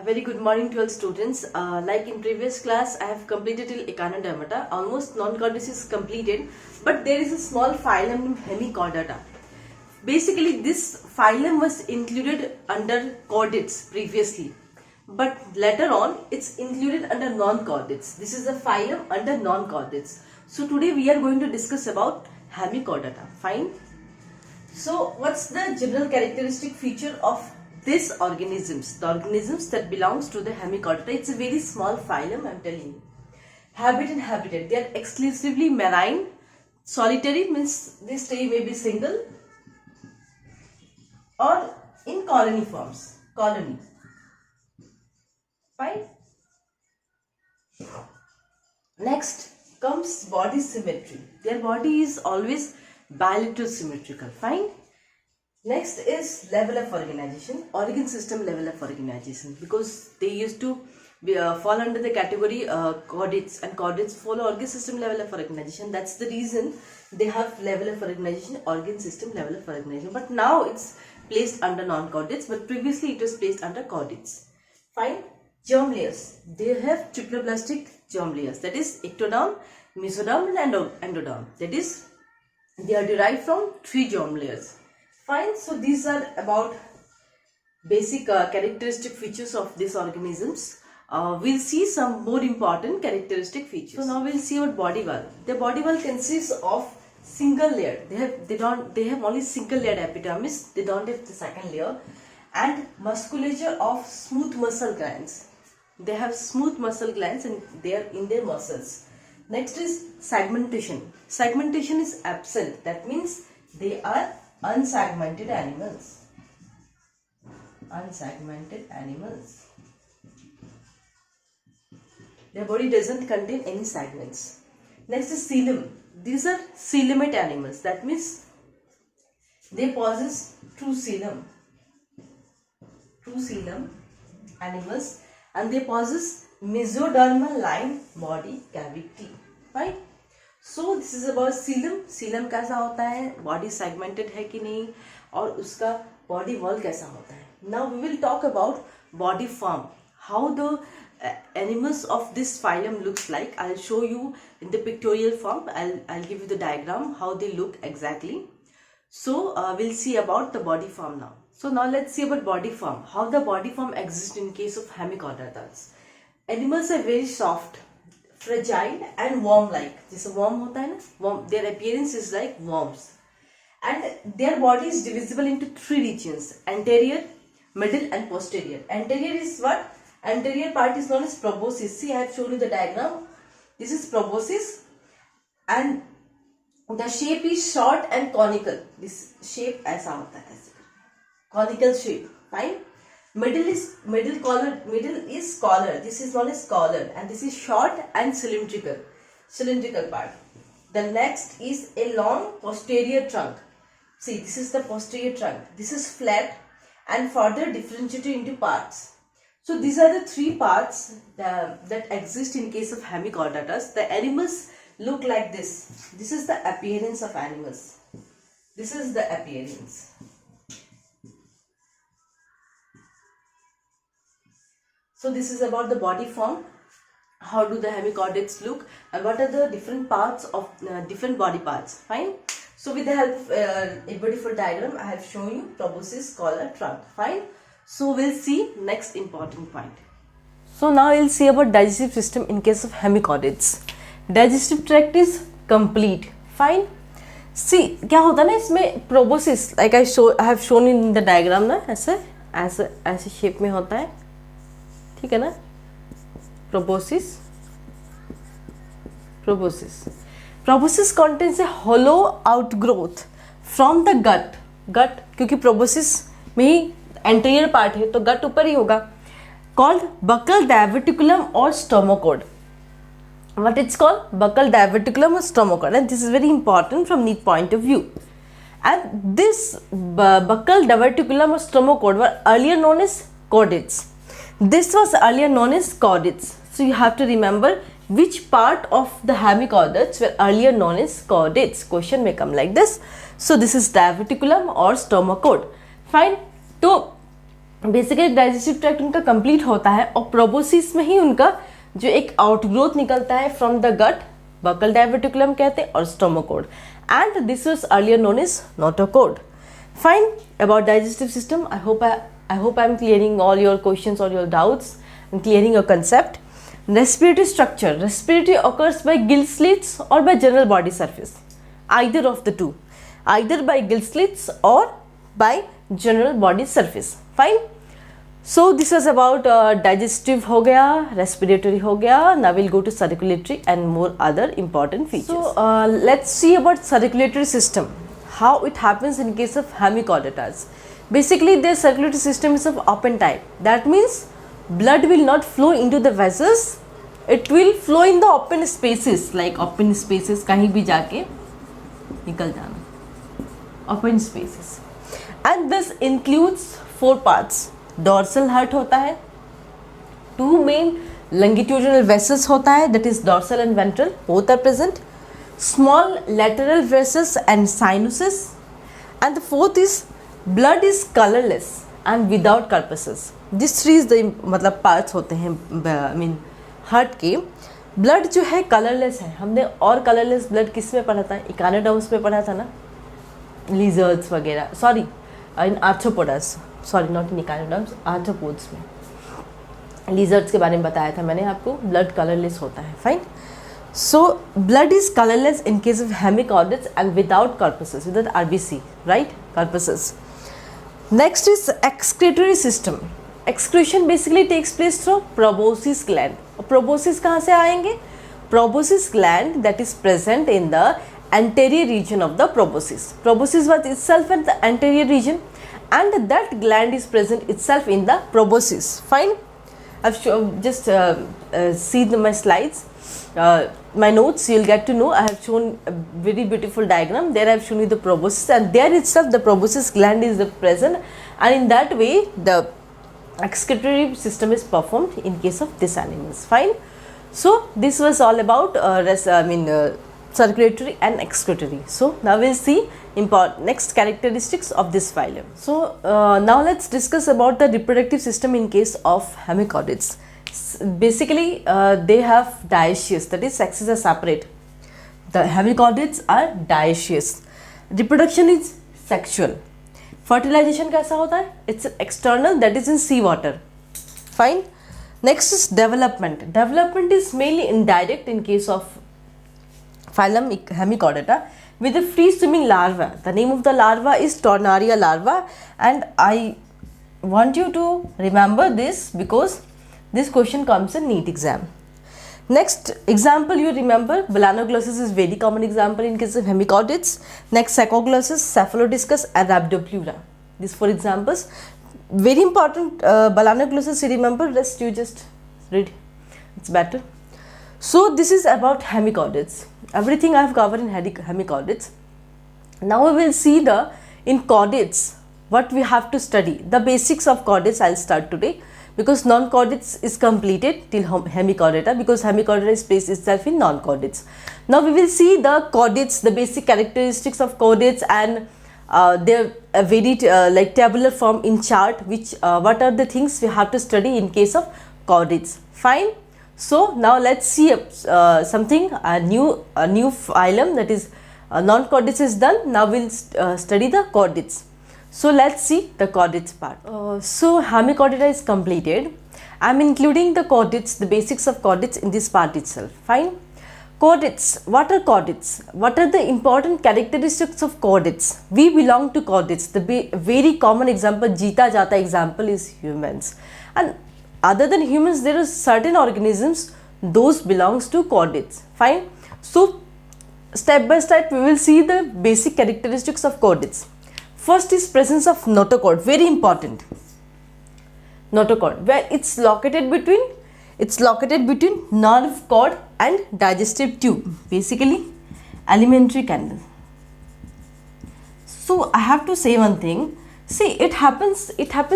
Very good morning to all students. Like in previous class, I have completed till Echinodermata. Almost non-chordates is completed, but there is a small phylum named Hemichordata. Basically, this phylum was included under chordates previously, but later on it's included under non-chordates. This is a phylum under non-chordates. So today we are going to discuss about Hemichordata. Fine. So what's the general characteristic feature of these organisms? The organisms that belongs to the Hemichordata. It's a very small phylum, I'm telling you. Habit and habitat. They are exclusively marine. Solitary means they stay maybe single or in colony forms. Colony. Fine. Next comes body symmetry. Their body is always bilateral symmetrical. Fine. Next is level of organization, organ system level of organization, because they used to fall under the category chordates, and chordates follow organ system level of organization. That's the reason they have level of organization, organ system level of organization. But now it's placed under non-chordates, but previously it was placed under chordates. Fine. Germ layers. They have triploblastic germ layers, that is ectoderm, mesoderm and endoderm. That is, they are derived from 3 germ layers. Fine. So these are about basic characteristic features of these organisms. We'll see some more important characteristic features. So now we'll see about body wall. The body wall consists of single layer. They have only single layered epidermis. They don't have the second layer. And musculature of smooth muscle glands. They have smooth muscle glands and they are in their muscles. Next is segmentation. Segmentation is absent. That means they are unsegmented animals. Unsegmented animals. Their body doesn't contain any segments. Next is coelom. These are coelomate animals. That means they possess true coelom. True coelom animals, and they possess mesodermal line body cavity. Right? So this is about coelom. Coelom कैसा होता है, body segmented है कि नहीं, और उसका body wall कैसा होता है. Now we will talk about body form. How the animals of this phylum looks like. I'll show you in the pictorial form. I'll give you the diagram how they look exactly. So we'll see about the body form now. So now let's see about body form. How the body form exists in case of Hemichordatas. Animals are very soft, fragile and worm-like. जैसे worm होता है ना, worm. Their appearance is like worms, and their body is divisible into 3 regions: anterior, middle, and posterior. Anterior is what? Anterior part is known as proboscis. See, I have shown you the diagram. This is proboscis, and the shape is short and conical. This shape ऐसा होता है, conical shape. Fine. Middle is collar. This is known as collar, and this is short and cylindrical part. The next is a long posterior trunk. See, this is the posterior trunk. This is flat and further differentiated into parts. So these are the 3 parts that exist in case of Hemichordatas. The animals look like this. This is the appearance of animals. This is the appearance. So this is about the body form. How do the hemichordates look, and what are the different parts of different body parts. Fine. So with the help of a beautiful diagram, I have shown you proboscis, collar, trunk. Fine. So we'll see next important point. So now we'll see about digestive system in case of Hemichordates. Digestive tract is complete. Fine. See, क्या होता है ना इसमें proboscis, like I have shown in the diagram ना, ऐसे shape में होता है, ठीक है ना, proboscis contains a hollow outgrowth from the gut क्योंकि proboscis में ही anterior part है तो gut ऊपर ही होगा, called buccal diverticulum or stomachode. What it's called? Buccal diverticulum or stomachode, and this is very important from NEET point of view. And this buccal diverticulum or stomachode were earlier known as chordates. This was earlier known as chordates. So you have to remember which part of the hemichordates were earlier known as chordates. Question may come like this. So this is diverticulum or stomachode. Fine. So basically digestive tract उनका complete होता है और proboscis में ही उनका जो एक outgrowth निकलता है from the gut, buccal diverticulum कहते हैं, और stomochord, and this was earlier known as notochord. Fine. About digestive system, I hope I'm clearing all your questions or your doubts and clearing your concept. Respiratory structure. Respiratory occurs by gill slits or by general body surface. Either of the two. Either by gill slits or by general body surface. Fine. So this was about digestive हो गया, respiratory हो गया. Now we'll go to circulatory and more other important features. So let's see about circulatory system. How it happens in case of hemichordatas. Basically their circulatory system is of open type. That means blood will not flow into the vessels. It will flow in the open spaces, like open spaces, कहीं भी जाके निकल जाना. Open spaces. And this includes 4 parts. Dorsal heart होता है, 2 main longitudinal vessels होता है, that is dorsal and ventral, both are present. Small lateral vessels and sinuses, and the 4th is blood is colorless and without corpuscles. These 3 is the मतलब parts होते हैं, I mean heart के. Blood जो है colourless है. हमने और colourless blood किस में पढ़ा था? इकानोडर्म्स में पढ़ा था ना, लिजर्ड्स वगैरह, sorry in arthropods, sorry not in echinoderms, arthropods में लिजर्ड्स के बारे में बताया था मैंने आपको. ब्लड कलरलेस होता है. Fine. So blood is colorless in case of hemichordates and without corpuscles, without RBC, right? Corpuscles. Next is excretory system. Excretion basically takes place through proboscis gland. Proboscis कहाँ से आएंगे? Proboscis gland that is present in the anterior region of the proboscis. Proboscis was itself in the anterior region, and that gland is present itself in the proboscis. Fine. I've just see my slides. My notes, you'll get to know. I have shown a very beautiful diagram. There I have shown you the proboscis, and there itself the proboscis gland is present, and in that way the excretory system is performed in case of these animals. Fine. So this was all about circulatory and excretory. So now we'll see next characteristics of this phylum. So now let's discuss about the reproductive system in case of hemichordates. Basically they have dioecious, that is sexes are separate. The hemichordates are dioecious. Reproduction is sexual. Fertilization कैसा होता है? It's external, that is in sea water. Fine. Next is development. Development is mainly indirect in case of phylum Hemichordata with a free swimming larva. The name of the larva is Tornaria larva, and I want you to remember this because this question comes in NEET exam. Next example you remember, Melanoglossus is very common example in case of hemichordates. Next Saccoglossus, Cephalodiscus and Rhabdopleura. These 4 examples. Very important, Melanoglossus you remember, rest you just read, it's better. So this is about hemichordates. Everything I have covered in hemichordates. Now we will see in chordates what we have to study. The basics of chordates I will start today, because non-chordates is completed till hemichordata, because hemichordata is placed itself in non-chordates. Now we will see the chordates, the basic characteristics of chordates, and their very like tabular form in chart, which what are the things we have to study in case of chordates. Fine. So now let's see something, a new phylum, that is non-chordates is done. Now we'll study the chordates. So let's see the chordates part. So hemichordata is completed. I am including the chordates, the basics of chordates in this part itself. Fine. Chordates. What are chordates? What are the important characteristics of chordates? We belong to chordates. The very common example, Jeeta Jata example is humans. And other than humans, there are certain organisms, those belongs to chordates. Fine. So step by step we will see the basic characteristics of chordates. First is presence of notochord, very important. Notochord, where it's located between nerve cord and digestive tube, basically alimentary canal. So I have to say one thing. See, it happens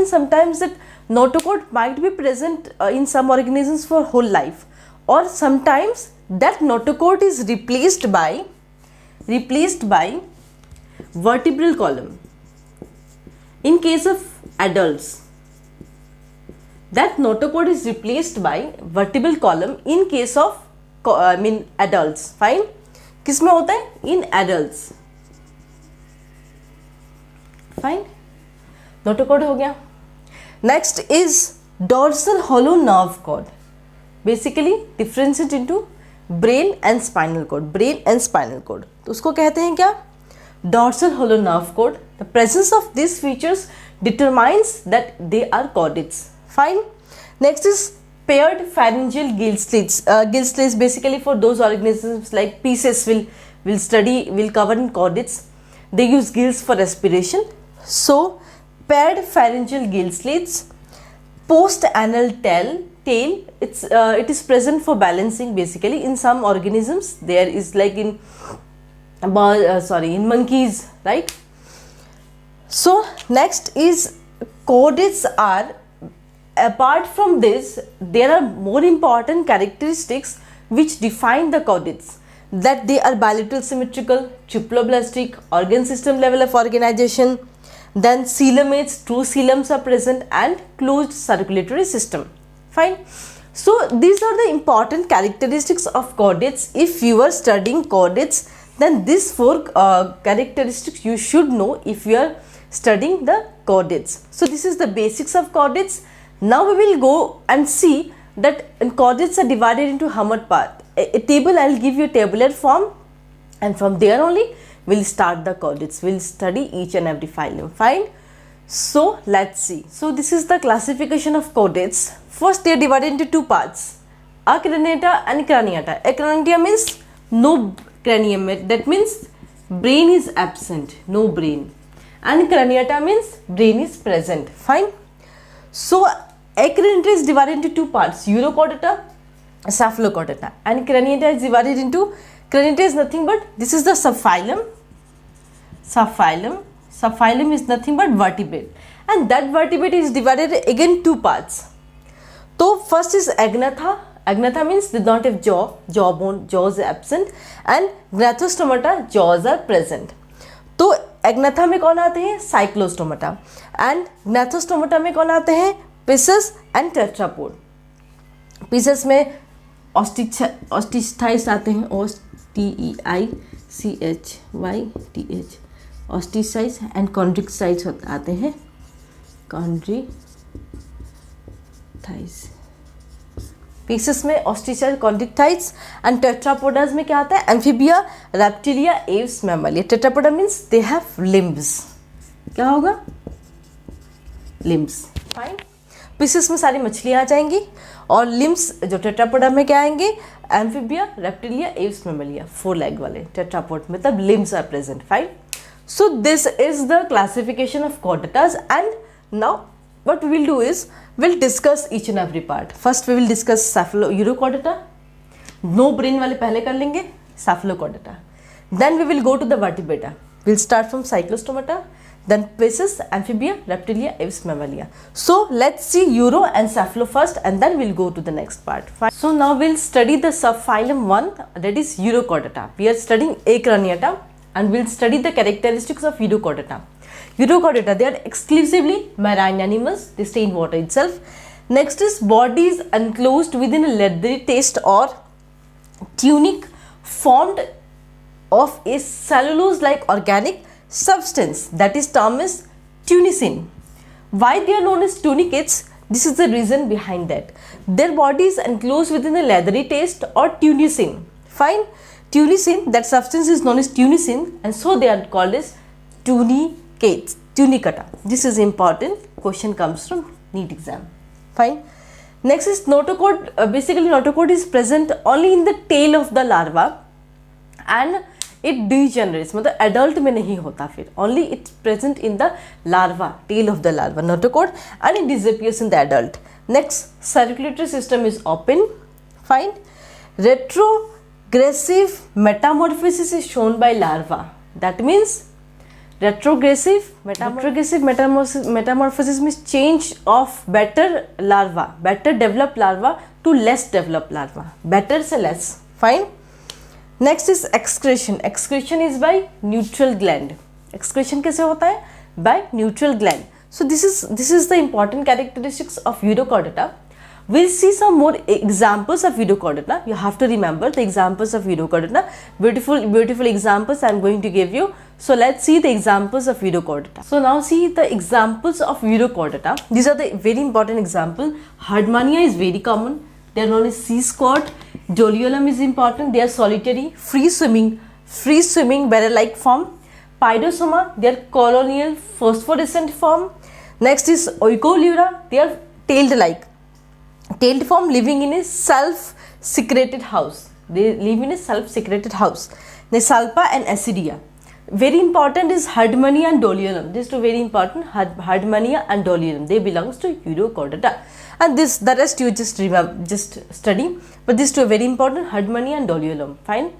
sometimes that notochord might be present in some organisms for whole life, or sometimes that notochord is replaced by vertebral column. In case of adults, that notochord is replaced by vertebral column in case of adults. Fine. किसमें होता है? In adults. Fine. Notochord हो गया. Next is dorsal hollow nerve cord. Basically differentiate into brain and spinal cord. Brain and spinal cord. तो उसको कहते हैं क्या? Dorsal hollow nerve cord. The presence of these features determines that they are chordates. Fine. Next is paired pharyngeal gill slits. Gill slits basically for those organisms like Pisces will cover in chordates. They use gills for respiration. So paired pharyngeal gill slits, post anal tail, it is present for balancing. Basically in some organisms there is, like in monkeys, right? So next is chordates are, apart from this there are more important characteristics which define the chordates, that they are bilateral symmetrical, triploblastic, organ system level of organization, then coelomates, true coeloms are present, and closed circulatory system. Fine. So these are the important characteristics of chordates. If you are studying chordates, then these four characteristics you should know if you are studying the chordates. So this is the basics of chordates. Now we will go and see that chordates are divided into how much part. A table, I will give you a tabular form, and from there only we will start the chordates. We will study each and every phylum. Fine. So let's see. So this is the classification of chordates. First they are divided into two parts, acranata and craniata. Acranata means no cranium, that means brain is absent, no brain, and craniata means brain is present. Fine. So acranata is divided into two parts, urochordata, cephalochordata, and craniata is divided into, craniata is nothing but, this is the subphylum. Subphylum is nothing but vertebrate, and that vertebrate is divided again two parts. So first is agnatha. Agnatha means they don't have jaw, jawbone, jaws are absent, and gnathostomata, jaws are present. तो agnatha में कौन आते हैं? Cyclostomata, and gnathostomata में कौन आते हैं? Pisces and tetrapod. Pisces में osteocytes आते हैं, OSTEICHYTH, osteocytes, and chondrocytes आते हैं, chondrocytes. Pisces में osteocytes, chondrocytes, and tetrapodas में क्या आता है? Amphibia, reptilia, aves, mammalia. Tetrapoda means they have limbs. क्या होगा? Limbs. Fine. Pisces में सारी मछलियाँ आ जाएंगी, और limbs जो tetrapoda में क्या आएंगे? Amphibia, reptilia, aves, mammalia. 4 leg वाले tetrapod में तब limbs are present. Fine. So this is the classification of chordatas, and now what we will do is we'll discuss each and every part. First we will discuss urochordata. No brain वाले पहले कर लेंगे, cephalochordata. Then we will go to the vertebrata. We'll start from cyclostomata, then Pisces, amphibia, reptilia, aves, mammalia. So let's see uro and cephalo first, and then we'll go to the next part. So now we'll study the subphylum 1, that is urochordata. We are studying acraniata, and we'll study the characteristics of urochordata. Urochordata, they are exclusively marine animals, they stay in water itself. Next is body is enclosed within a leathery taste or tunic formed of a cellulose-like organic substance, that is term is tunicin. Why they are known as tunicates? This is the reason behind that. Their body is enclosed within a leathery taste or tunicin. Fine. Tunicin, that substance is known as tunicin, and so they are called as tunicates, tunicata. This is important, question comes from NEET exam. Fine. Next is notochord. Basically notochord is present only in the tail of the larva, and it degenerates, मतलब adult में नहीं होता फिर, only it's present in the larva, tail of the larva, notochord, and it disappears in the adult. Next, circulatory system is open. Fine. Retrogressive metamorphosis is shown by larva. That means retrogressive metamorphosis means change of better larva, better developed larva to less developed larva, better से less. Fine. Next is excretion. Excretion is by neutral gland. Excretion कैसे होता है? By neutral gland. So this is the important characteristics of Urochordata. We'll see some more examples of Urochordata. You have to remember the examples of Urochordata. Beautiful examples I'm going to give you. So let's see the examples of Urochordata. So now see the examples of Urochordata. These are the very important example. Herdmania is very common. They are known as sea squat. Doliolum is important. They are solitary, free swimming, barrel-like form. Pydosoma, they are colonial, phosphorescent form. Next is Oikolura, they are tailed form, living in a self-secreted house. They live in a self-secreted house. The Salpa and Acidia. Very important is Herdmania and Doliolum. These two very important, Herdmania and Doliolum. They belongs to Urochordata. And the rest you just study. But these two are very important, Herdmania and Doliolum. Fine.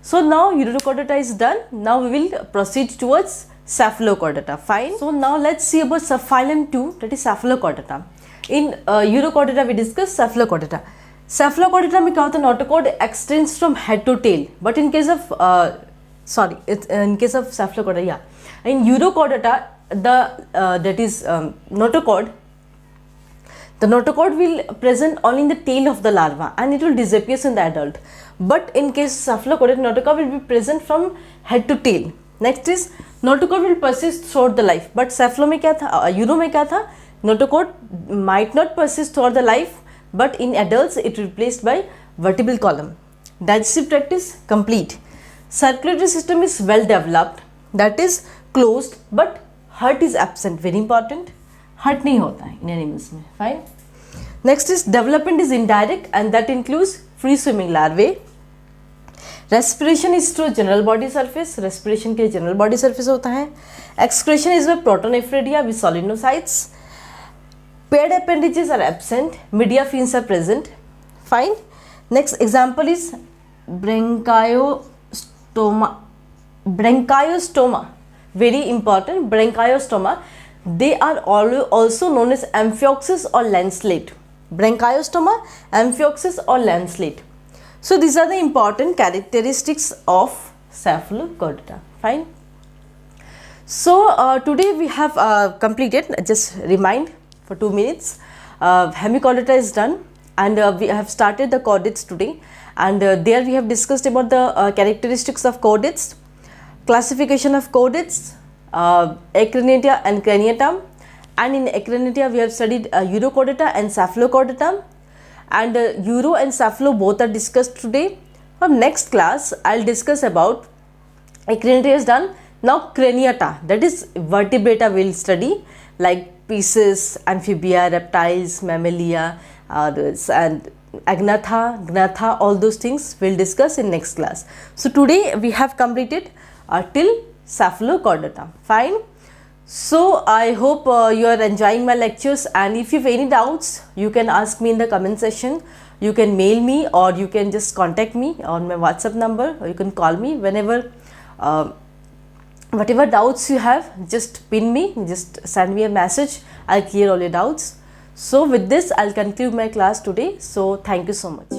So now Urochordata is done. Now we will proceed towards Cephalochordata. Fine. So now let's see about subphylum 2, that is Cephalochordata. In Urochordata we discuss Cephalochordata. Cephalochordata में क्या होता है, notochord extends from head to tail. But in case of in case of Cephalochordata, yeah. In Urochordata, the notochord will present only in the tail of the larva and it will disappear in the adult. But in case of Cephalochordata, notochord will be present from head to tail. Next is notochord will persist throughout the life. But Cephalo में क्या था, Uro में क्या था, notochord might not persist throughout the life, but in adults it is replaced by vertebral column. Digestive tract is complete. Circulatory system is well developed, that is closed, but heart is absent. Very important. Heart नहीं होता है in animals में. Fine. Next is development is indirect and that includes free swimming larvae. Respiration is through general body surface. Respiration के general body surface होता है. Excretion is by protonephridia with solenocytes. Paired appendages are absent. Media fins are present. Fine. Next example is Branchiostoma. Very important. Branchiostoma. They are also known as amphioxus or lanceolate. Branchiostoma, amphioxus or lanceolate. So these are the important characteristics of Cephalochordata. Fine. So today we have completed, just remind for 2 minutes, Hemichordata is done and we have started the chordates today, and there we have discussed about the characteristics of chordates, classification of chordates, Acrania and Craniatum, and in Acrania we have studied Urochordata and Cephalochordata, and Uro and Cephalo both are discussed today. From next class I'll discuss about Acrania is done. Now Craniata, that is vertebrata we'll study, like pieces, amphibia, reptiles, mammalia, and Agnatha, all those things we'll discuss in next class. So today we have completed till Cephalochordata. Fine. So I hope you are enjoying my lectures, and if you have any doubts you can ask me in the comment section. You can mail me or you can just contact me on my WhatsApp number, or you can call me whenever. Whatever doubts you have, just pin me, just send me a message. I'll clear all your doubts. So with this I'll conclude my class today. So thank you so much.